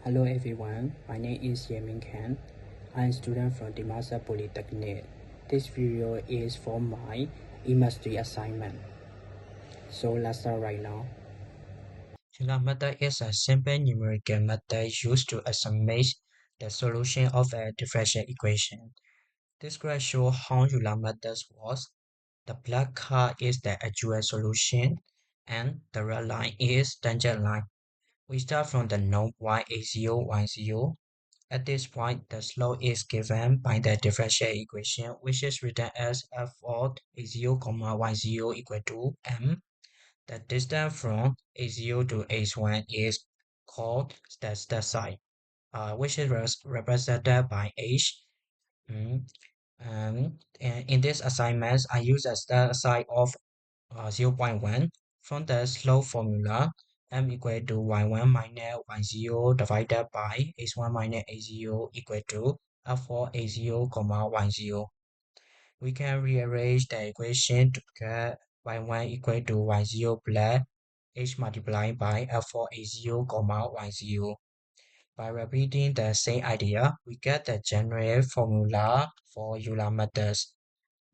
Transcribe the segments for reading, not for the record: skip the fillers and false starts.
Hello everyone, my name is Yemin Khan. I'm a student from Dimasa Polytechnic. This video is for my chemistry assignment. So let's start right now. Euler method is a simple numerical method used to estimate the solution of a differential equation. This graph shows how Euler method works. The black curve is the actual solution, and the red line is tangent line. We start from the node y a0, y0. At this point, the slope is given by the differential equation, which is written as f of a0, y0 equal to m. The distance from A0 to H1 is called the step side, which is represented by H. And in this assignment, I use a step side of 0.1 from the slope formula. M equal to y1 minus y0 divided by h1 minus a0 equal to f4 a0, y0. We can rearrange the equation to get y1 equal to y0 plus h multiplied by f4 a0, y0. By repeating the same idea, we get the general formula for Euler methods.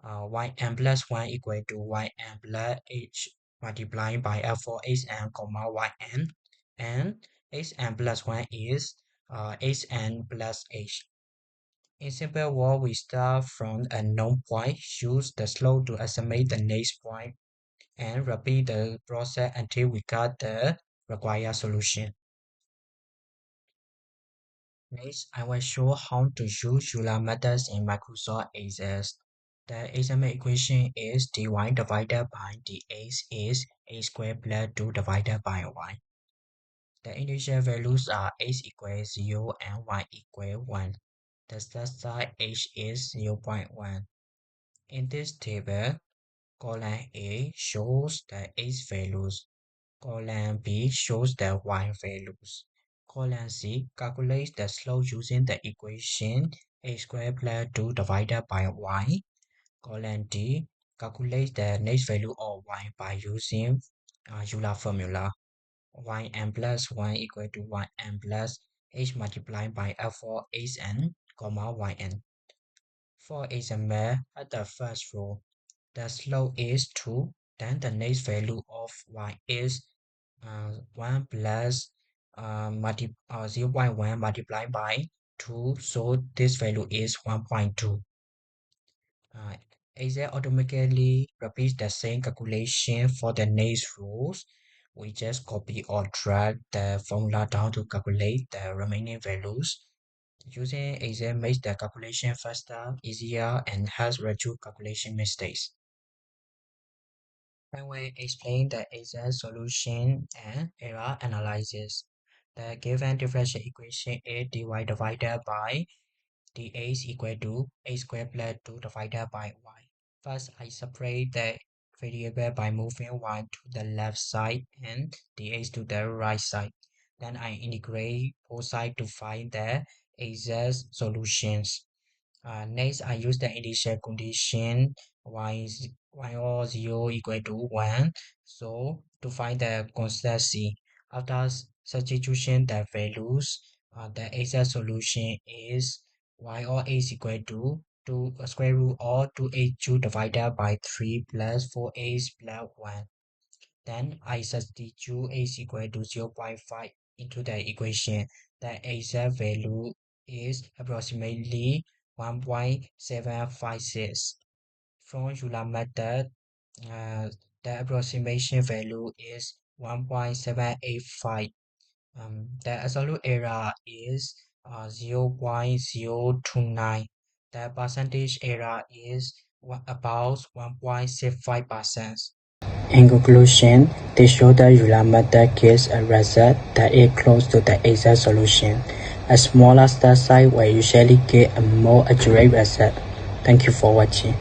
Yn plus 1 equal to yn plus h multiplied by f4 hn, yn, and hn plus 1 is hn plus h. In simple words, we start from a known point, use the slope to estimate the next point, and repeat the process until we got the required solution. Next, I will show how to use Euler methods in Microsoft Access. The example equation is dy divided by dx is a squared plus 2 divided by y. The initial values are x equals 0 and y equals 1. The step side h is 0.1. In this table, column A shows the x values, column B shows the y values. Column C calculates the slope using the equation a squared plus 2 divided by y. Column D calculates the next value of y by using Euler formula. Yn plus 1 equal to yn plus h multiplied by f4 hn, yn. For example, at the first row, the slope is 2, then the next value of y is 1 plus 0.1 multiplied by 2, so this value is 1.2. Excel automatically repeats the same calculation for the next rows. We just copy or drag the formula down to calculate the remaining values. Using Excel makes the calculation faster, easier, and has reduced calculation mistakes. I will explain the exact solution and error analysis. The given differential equation is dy divided by dx equal to a squared plus 2 divided by y. First, I separate the variable by moving y to the left side and dx to the right side. Then I integrate both sides to find the exact solutions. Next, I use the initial condition y or 0 equal to 1. So, to find the constancy, after substitution the values, the exact solution is y or is equal to square root of 2h2 divided by 3 plus 4h plus 1. Then I substitute h equal to 0.5 into the equation. The exact value is approximately 1.756. From Euler method, the approximation value is 1.785. The absolute error is 0.029. The percentage error is about 1.65%. In conclusion, they show that Euler method gives a result that is close to the exact solution. A smaller step size will usually get a more accurate result. Thank you for watching.